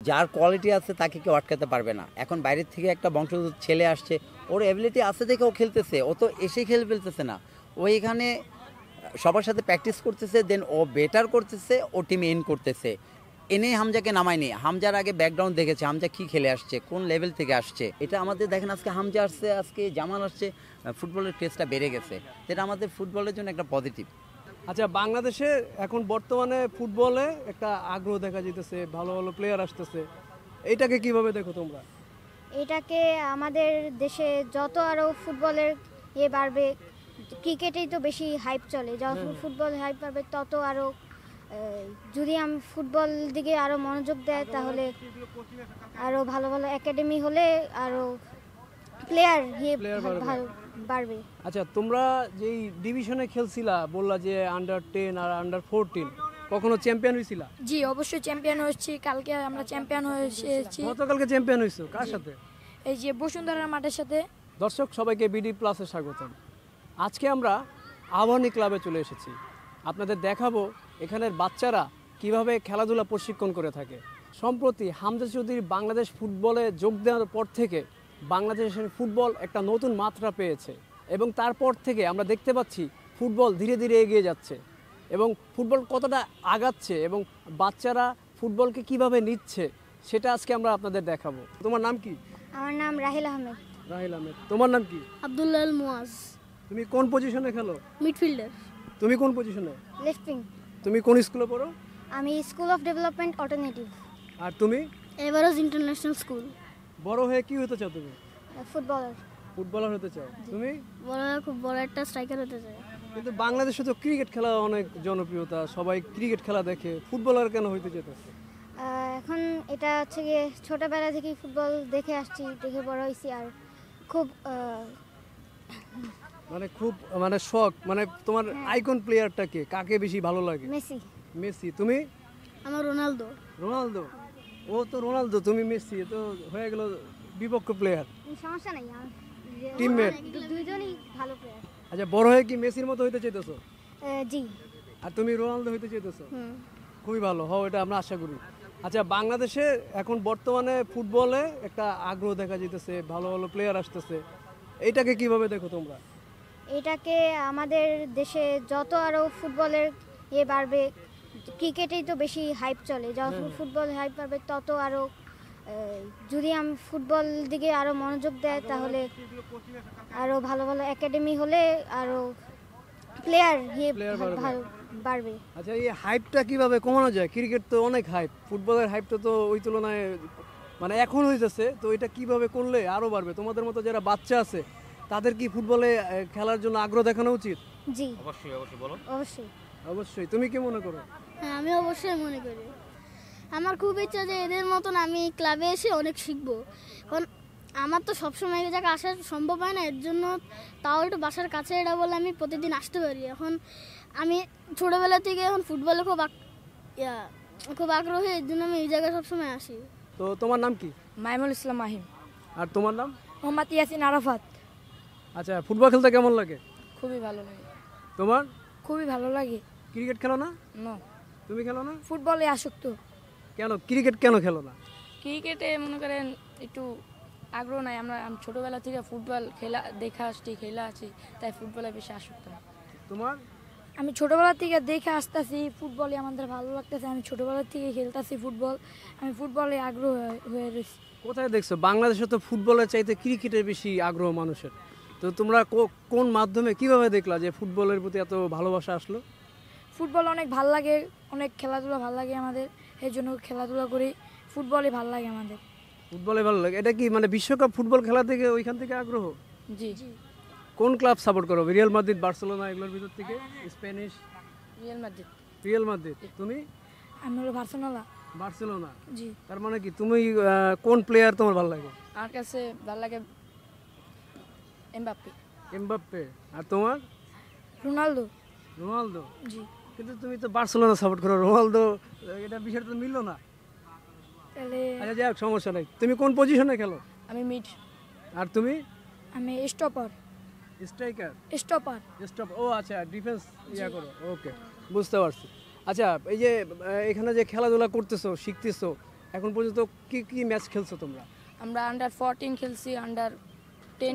যার কোয়ালিটি আছে তাকে কেউ আটকাতে পারবে না। এখন বাইরের থেকে একটা বংশোদ্ভূত ছেলে আসছে, ওর এবিলিটি আছে দেখে ও খেলতেছে, ও তো এসেই খেলে ফেলতেছে না। ও এখানে সবার সাথে প্র্যাকটিস করতেছে, দেন ও বেটার করতেছে, ও টিমে ইন করতেছে। এনেই হামজাকে নামায়নি। হামজার আগে ব্যাকগ্রাউন্ড দেখেছে, হামজা কী খেলে আসছে, কোন লেভেল থেকে আসছে। এটা আমাদের দেখেন, আজকে হামজা আসছে, আজকে জামাল আসছে, ফুটবলের টেস্টটা বেড়ে গেছে। যেটা আমাদের ফুটবলের জন্য একটা পজিটিভ। আচ্ছা, বাংলাদেশে এখন বর্তমানে ফুটবলে একটা আগ্রহ দেখা যেতেছে, ভালো ভালো প্লেয়ার আসতেছে, এইটাকে কিভাবে দেখো তোমরা? এটাকে আমাদের দেশে যত আরও ফুটবলের বাড়বে, ক্রিকেটেই তো বেশি হাইপ চলে, যত ফুটবল হাইপ বাড়বে তত আরও যদি আমি ফুটবল দিকে আরও মনোযোগ দেয় তাহলে আরও ভালো ভালো একাডেমি হলে আরও প্লেয়ার বাড়বে। আচ্ছা, তোমরা যেই ডিভিশনে খেলছিলা, বললা যে আন্ডার 10 আর আন্ডার 14, কখনো চ্যাম্পিয়ন হয়েছিলা? জি, অবশ্যই চ্যাম্পিয়ন হয়েছি। কালকে আমরা চ্যাম্পিয়ন হয়েছি। গতকালকে চ্যাম্পিয়ন হয়েছো কার সাথে? এই যে বসুন্ধরার মাঠের সাথে। দর্শক সবাইকে বিডি প্লাসে স্বাগতম। আজকে আমরা আবাহনী ক্লাবে চলে এসেছি। আপনাদের দেখাবো এখানের বাচ্চারা কিভাবে খেলাধুলা প্রশিক্ষণ করে থাকে। সম্প্রতি হামজা চৌধুরী বাংলাদেশ ফুটবলে যোগ দেওয়ার পর থেকে বাংলাদেশের ফুটবল একটা নতুন মাত্রা পেয়েছে, এবং তারপর থেকে আমরা দেখতে পাচ্ছি ফুটবল ধীরে ধীরে এগিয়ে যাচ্ছে এবং ফুটবল কতটা আগাচ্ছে এবং বাচ্চারা ফুটবলকে কিভাবে নিচ্ছে সেটা আজকে আমরা আপনাদের দেখাবো। তোমার নাম কি? আমার নাম রাহিল আহমেদ। রাহিল আহমেদ। তোমার নাম কি? আব্দুল্লাহ মুয়াজ। তুমি কোন পজিশনে খেলো? মিডফিল্ডার। তুমি কোন পজিশনে? Left wing. তুমি কোন স্কুলে পড়ো? আমি স্কুল অফ ডেভেলপমেন্ট অল্টারনেটিভ। আর তুমি? Average international school. বড় হয়ে কি হতে চাও তুমি? ফুটবলার। ফুটবলার হতে চাও। তুমি? বড় হয়ে খুব বড় একটা স্ট্রাইকার হতে চাই। কিন্তু বাংলাদেশে তো ক্রিকেট খেলা অনেক জনপ্রিয়তা, সবাই ক্রিকেট খেলা দেখে, ফুটবলার কেন হইতে চাইতেছে? এখন এটা হচ্ছে গিয়ে ছোটোবেলা থেকেই ফুটবল দেখে আসছি, দেখে বড় হয়েছি। আর খুব মানে শখ, মানে তোমার আইকন প্লেয়ারটা কে, কাকে বেশি ভালো লাগে? মেসি। মেসি। তুমি? আমার রোনালদো। রোনালদো। ও তো রোনালদো, তুমি মেসি, তো হয়ে গেল বিপক্ষ প্লেয়ার। সমস্যা নাই, টিমমেট। দুইজনই ভালো প্লেয়ার। আচ্ছা, বড় হয়ে কি মেসির মতো হইতে চাইতেছো? জি। আর তুমি রোনালদো হইতে চাইতেছো? খুবই ভালো হও, এটা আমরা আশা করি। আচ্ছা, বাংলাদেশে এখন বর্তমানে ফুটবলে একটা আগ্রহ দেখা যেতেছে, ভালো ভালো প্লেয়ার আসতেছে, এইটাকে কিভাবে দেখো তোমরা? এটাকে আমাদের দেশে যত আরও ফুটবলের বাড়বে, ক্রিকেটেই তো বেশি হাইপ চলে, যত ফুটবল হাইপ বাড়বে তত আরও যদি আমি ফুটবল দিকে আরও মনোযোগ দেয় তাহলে আরও ভালো ভালো একাডেমি হলে আরও প্লেয়ার বাড়বে। আচ্ছা, এই হাইপটা কিভাবে কমানো যায়? ক্রিকেট তো অনেক হাইপ, ফুটবলের হাইপটা তো ওই তুলনায় মানে এখন হইতেছে, তো এটা কিভাবে করলে আরও বাড়বে? তোমাদের মতো যারা বাচ্চা আছে তাদের কি ফুটবলে খেলার জন্য আগ্রহ দেখানো উচিত? জি, অবশ্যই অবশ্যই। বলো। অবশ্যই অবশ্যই। তুমি কি মনে করো? হ্যাঁ, আমি অবশ্যই মনে করি। আমার খুব ইচ্ছা যে এদের মতন আমি ক্লাবে এসে অনেক শিখবো, কারণ আমার তো সবসময় এই জায়গায় আসা সম্ভব হয় না, এর জন্য তাও একটু বাসার কাছে এটা বলে আমি প্রতিদিন আসতে পারি। এখন আমি ছোটোবেলা থেকে এখন ফুটবলে খুব আগ্রহী, এর জন্য আমি এই জায়গায় সবসময় আসি। তো তোমার নাম কি? মাইমুল ইসলাম মাহিম। আর তোমার নাম? মোহাম্মদ ইয়াসিন আরাফাত। আচ্ছা, ফুটবল খেলতে কেমন লাগে? খুবই ভালো লাগে। তোমার? খুবই ভালো লাগে। ক্রিকেট খেলো না? নো। তুমি খেলো না? ফুটবলে আসক্ত। কেন ক্রিকেট কেন খেলো না? ক্রিকেটে মনে করেন একটু আগ্রহ নাই। আমি ছোটোবেলা থেকে ফুটবল খেলা দেখে আসছি, খেলা আছি, তাই ফুটবলে বেশি আসক্ত। তোমার? আমি ছোটোবেলা থেকে দেখে আসতেছি, ফুটবলে আমাদের ভালো লাগতেছে, আমি ছোটোবেলা থেকে খেলতেছি ফুটবল, আমি ফুটবলে আগ্রহ হয়ে রয়েছি। কোথায় দেখছো? বাংলাদেশে তো ফুটবলের চাইতে ক্রিকেটের বেশি আগ্রহ মানুষের। তো তোমরা কোন মাধ্যমে কিভাবে দেখলা যে ফুটবলের প্রতি এত ভালোবাসা আসলো? ফুটবল অনেক ভাল লাগে, অনেক খেলাধুলা ভাল লাগে আমাদের, এই জন্য খেলাধুলা করি। ফুটবলই ভাল লাগে আমাদের। ফুটবলে ভালো লাগে। এটা কি মানে বিশ্বকাপ ফুটবল খেলা থেকে ওইখান থেকে আগ্রহ? জি। কোন ক্লাব সাপোর্ট করো? রিয়াল মাদ্রিদ, বার্সেলোনা, এগুলোর ভিতর থেকে? Spanish? Real Madrid. Real Madrid. তুমি? আমি হলো বার্সেলোনা। বার্সেলোনা। জি। তার মানে কি তুমি কোন প্লেয়ার তোমার ভালো লাগে? আমার কাছে ভালো লাগে এমবাপ্পে। এমবাপ্পে। আর তোমার? রোনালদো। রোনালদো। জি। কিন্তু তুমি তো বার্সেলোনা সাপোর্ট করো, রোনালদো, এটা বিষয়টা তো মিললো না। তাহলে আচ্ছা, যাই হোক, সমস্যা নাই। তুমি কোন পজিশনে খেলো? আমি মিড। আর তুমি? আমি স্টপার। স্ট্রাইকার। স্টপার। স্টপ। ও আচ্ছা, ডিফেন্স করো। ওকে, বুঝতে পারছি। আচ্ছা, এই যে এখানে যে খেলাধুলা করতেছো, শিখতেছো, এখন পর্যন্ত কি কি ম্যাচ খেলছো তোমরা? আমরা আন্ডার 14 খেলছি, আন্ডার 10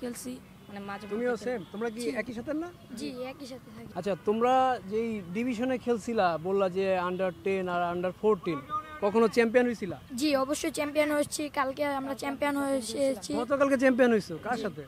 খেলছি, মানে মাঝে তুমিও সেম? তোমরা কি একই সাথে না? জি একই সাথে থাকি। আচ্ছা, তোমরা যেই ডিভিশনে খেলছিলা, বললা যে আন্ডার 10 আর আন্ডার 14, কখনো চ্যাম্পিয়ন হয়েছিলা? জি অবশ্যই চ্যাম্পিয়ন হয়েছি, কালকে আমরা চ্যাম্পিয়ন হয়েছি। গতকালকে চ্যাম্পিয়ন হয়েছো কার সাথে?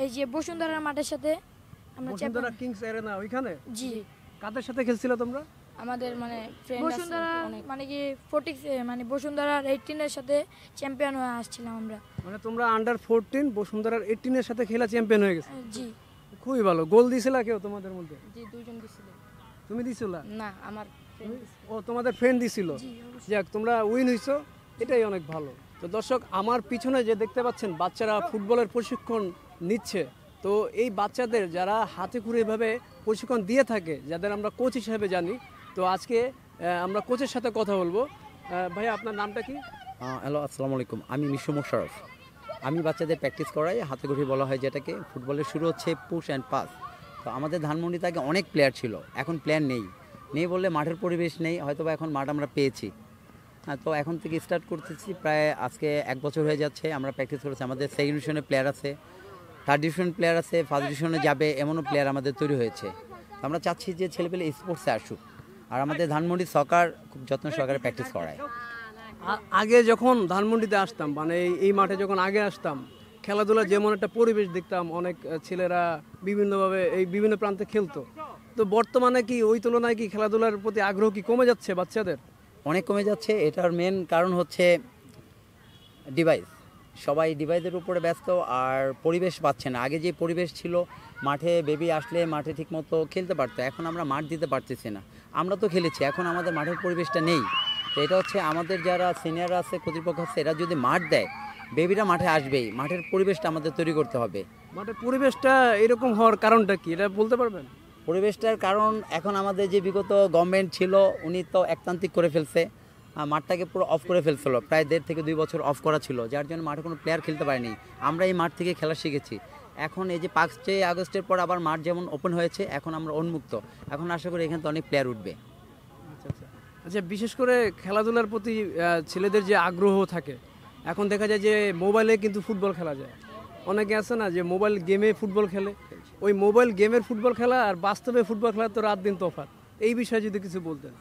এই যে বসুন্ধরার মাঠের সাথে আমরা বসুন্ধরা কিংস এরেনা ওইখানে? জি কাদের সাথে খেলছিলা তোমরা? আমাদের মানে বসুন্ধরা মানে কি 40 মানে বসুন্ধরার 18 এর সাথে চ্যাম্পিয়ন হয়ে আসছিলাম আমরা। মানে তোমরা আন্ডার 14 বসুন্ধরার 18 এর সাথে খেলা চ্যাম্পিয়ন হয়ে গেছে। জি খুবই ভালো। গোল দিছিলা কেউ তোমাদের মধ্যে? জি দুইজন দিছিল। তুমি দিছিলা? না আমার ও তোমাদের ফ্রেন্ড দিছিল। জি যাক, তোমরা উইন হইছো, এটাই অনেক ভালো। তো দর্শক, আমার পিছনে যে দেখতে পাচ্ছেন বাচ্চারা ফুটবলের প্রশিক্ষণ নিচ্ছে, তো এই বাচ্চাদের যারা হাতে খুঁড়ে এভাবে প্রশিক্ষণ দিয়ে থাকে, যাদের আমরা কোচ হিসেবে জানি, তো আজকে আমরা কোচের সাথে কথা বলবো। ভাইয়া, আপনার নামটা কি? হ্যালো, আসসালামু আলাইকুম। আমি মিশু মোশাররফ। আমি বাচ্চাদের প্র্যাকটিস করাই, হাতে গড়ি বলা হয় যেটাকে। ফুটবলের শুরু হচ্ছে পুশ অ্যান্ড পাস। তো আমাদের ধানমন্ডিতে আগে অনেক প্লেয়ার ছিল, এখন প্লেয়ার নেই বললে মাঠের পরিবেশ নেই, হয়তো বা এখন মাঠ আমরা পেয়েছি। হ্যাঁ, তো এখন থেকে স্টার্ট করতেছি, প্রায় আজকে 1 বছর হয়ে যাচ্ছে আমরা প্র্যাকটিস করেছি। আমাদের সেকেন্ড ডিভিশনে প্লেয়ার আছে, থার্ড ডিভিশন প্লেয়ার আছে, ফার্স্ট ডিভিশনে যাবে, এমনও প্লেয়ার আমাদের তৈরি হয়েছে। তো আমরা চাচ্ছি যে ছেলেপেলে স্পোর্টসে আসুক, আর আমাদের ধানমন্ডি সকার খুব যত্ন সহকারে প্র্যাকটিস করায়। আগে যখন ধানমন্ডিতে আসতাম, মানে এই মাঠে যখন আগে আসতাম, খেলাধুলা যেমন একটা পরিবেশ দেখতাম, অনেক ছেলেরা বিভিন্নভাবে এই বিভিন্ন প্রান্তে খেলতো। তো বর্তমানে কি ওই তুলনায় কি খেলাধুলার প্রতি আগ্রহ কি কমে যাচ্ছে বাচ্চাদের? অনেক কমে যাচ্ছে। এটার মেন কারণ হচ্ছে ডিভাইস। সবাই ডিভাইসের উপরে ব্যস্ত, আর পরিবেশ পাচ্ছে না। আগে যে পরিবেশ ছিল, মাঠে বেবি আসলে মাঠে ঠিকমতো খেলতে পারতো, এখন আমরা মাঠ দিতে পারতেছি না। আমরা তো খেলেছি, এখন আমাদের মাঠের পরিবেশটা নেই। তো এটা হচ্ছে আমাদের যারা সিনিয়ররা আছে, কর্তৃপক্ষ আছে, এরা যদি মাঠ দেয়, বেবিরা মাঠে আসবেই। মাঠের পরিবেশটা আমাদের তৈরি করতে হবে। মাঠের পরিবেশটা এরকম হওয়ার কারণটা কি, এটা বলতে পারবেন? পরিবেশটার কারণ এখন আমাদের যে বিগত গভর্নমেন্ট ছিল, উনি তো একতান্ত্রিক করে ফেলছে, মাঠটাকে পুরো অফ করে ফেলছিল। প্রায় 1.5 থেকে 2 বছর অফ করা ছিল, যার জন্য মাঠে কোনো প্লেয়ার খেলতে পারেনি। আমরা এই মাঠ থেকে খেলা শিখেছি। এখন এই যে 5 আগস্টের পর আবার মাঠ যেমন ওপেন হয়েছে, এখন আমরা উন্মুক্ত। এখন আশা করি এখান থেকে অনেক প্লেয়ার উঠবে। আচ্ছা, বিশেষ করে খেলাধুলার প্রতি ছেলেদের যে আগ্রহ থাকে, এখন দেখা যায় যে মোবাইলে কিন্তু ফুটবল খেলা যায়। অনেকে আছে না যে মোবাইল গেমে ফুটবল খেলে, ওই মোবাইল গেমের ফুটবল খেলা আর বাস্তবে ফুটবল খেলা তো রাত দিন তফাৎ। এই বিষয়ে যদি কিছু বলতেন।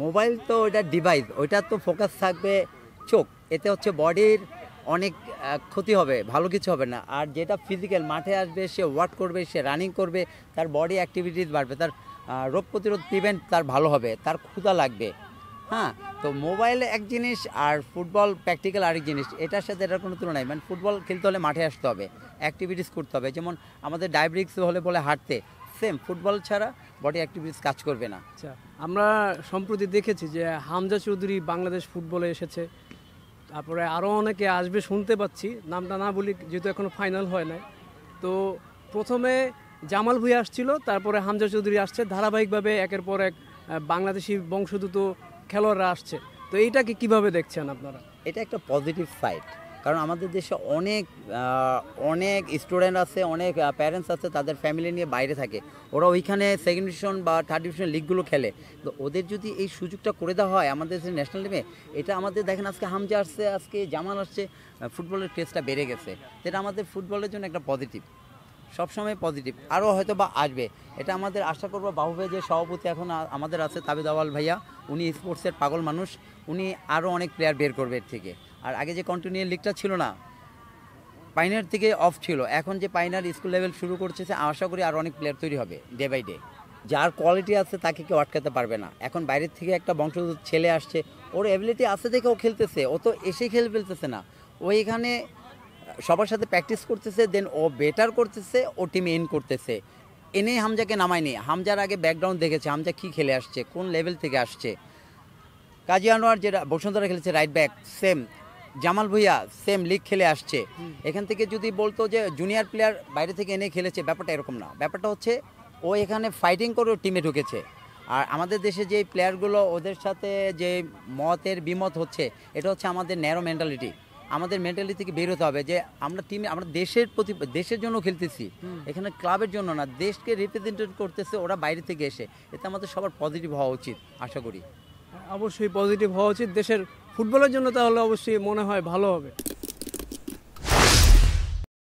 মোবাইল তো ওইটা ডিভাইস, ওইটা তো ফোকাস থাকবে চোখ, এতে হচ্ছে বডির অনেক ক্ষতি হবে, ভালো কিছু হবে না। আর যেটা ফিজিক্যাল, মাঠে আসবে, সে ওয়ার্ক করবে, সে রানিং করবে, তার বডি অ্যাক্টিভিটিস বাড়বে, তার রোগ প্রতিরোধ প্রিভেন্ট তার ভালো হবে, তার ক্ষুধা লাগবে। হ্যাঁ, তো মোবাইল এক জিনিস আর ফুটবল প্র্যাকটিক্যাল আরেক জিনিস, এটার সাথে এটার কোনো তুলনা নাই। মানে ফুটবল খেলতে হলে মাঠে আসতে হবে, অ্যাক্টিভিটিস করতে হবে। যেমন আমাদের ডায়াবেটিক্স হলে বলে হাঁটতে, সেম ফুটবল ছাড়া বডি অ্যাক্টিভিটিস কাজ করবে না। আচ্ছা, আমরা সম্প্রতি দেখেছি যে হামজা চৌধুরী বাংলাদেশ ফুটবলে এসেছে, তারপরে আরও অনেকে আসবে শুনতে পাচ্ছি, নামটা না বলি যেহেতু এখনও ফাইনাল হয় নাই। তো প্রথমে জামাল ভুঁইয়া আসছিল, তারপরে হামজা চৌধুরী আসছে, ধারাবাহিকভাবে একের পর এক বাংলাদেশি বংশোদ্ভূত খেলোয়াড়রা আসছে। তো এইটাকে কিভাবে দেখছেন আপনারা? এটা একটা পজিটিভ সাইড, কারণ আমাদের দেশে অনেক স্টুডেন্ট আছে, অনেক প্যারেন্টস আছে, তাদের ফ্যামিলি নিয়ে বাইরে থাকে, ওরা ওইখানে সেকেন্ড ডিভিশন বা থার্ড ডিভিশন লিগগুলো খেলে। তো ওদের যদি এই সুযোগটা করে দেওয়া হয় আমাদের ন্যাশনাল টিমে, এটা আমাদের দেখেন আজকে হামজা আসছে, আজকে জামাল আসছে, ফুটবলের টেস্টটা বেড়ে গেছে। এটা আমাদের ফুটবলের জন্য একটা পজিটিভ, সবসময় পজিটিভ, আরও হয়তো বা আসবে। এটা আমাদের আশা করবো বাহুবে যে সভাপতি এখন আমাদের আছে তাবিদ আওয়াল ভাইয়া, উনি স্পোর্টসের পাগল মানুষ, উনি আরও অনেক প্লেয়ার বের করবে এর থেকে। আর আগে যে কন্টিনিউ লিগটা ছিল না, পাইনার থেকে অফ ছিল, এখন যে পাইনার স্কুল লেভেল শুরু করছে, আশা করি আরও অনেক প্লেয়ার তৈরি হবে ডে বাই ডে। যার কোয়ালিটি আছে তাকে কেউ আটকাতে পারবে না। এখন বাইরের থেকে একটা বংশোদ্ভূত ছেলে আসছে, ওর এবিলিটি আছে দেখে ও খেলতেছে, ও তো এসেই খেলে ফেলতেছে না, ও এখানে সবার সাথে প্র্যাকটিস করতেছে, দেন ও বেটার করতেছে, ও টিমে ইন করতেছে। এনে হামজাকে নামায়নি, হামজার আগে ব্যাকগ্রাউন্ড দেখেছে, হামজা কী খেলে আসছে, কোন লেভেল থেকে আসছে। কাজী আনোয়ার যেটা বসুন্ধরা খেলেছে right back, same. Jamal Bhuiyan same league খেলে আসছে। এখান থেকে যদি বলতো যে জুনিয়র প্লেয়ার বাইরে থেকে এনে খেলেছে, ব্যাপারটা এরকম না। ব্যাপারটা হচ্ছে ও এখানে ফাইটিং করে টিমে ঢুকেছে। আর আমাদের দেশে যে প্লেয়ারগুলো ওদের সাথে যে মতের বিমত হচ্ছে, এটা হচ্ছে আমাদের ন্যারো মেন্টালিটি। আমাদের মেন্টালিটি থেকে বের হতে হবে যে আমরা টিমে, আমরা দেশের জন্য খেলতেছি, এখানে ক্লাবের জন্য না, দেশকে রিপ্রেজেন্টেট করতেছে ওরা বাইরে থেকে এসে। এতে আমাদের সবার পজিটিভ হওয়া উচিত, আশা করি। অবশ্যই পজিটিভ হওয়া উচিত, দেশের ফুটবলের জন্য তাহলে অবশ্যই মনে হয় ভালো হবে।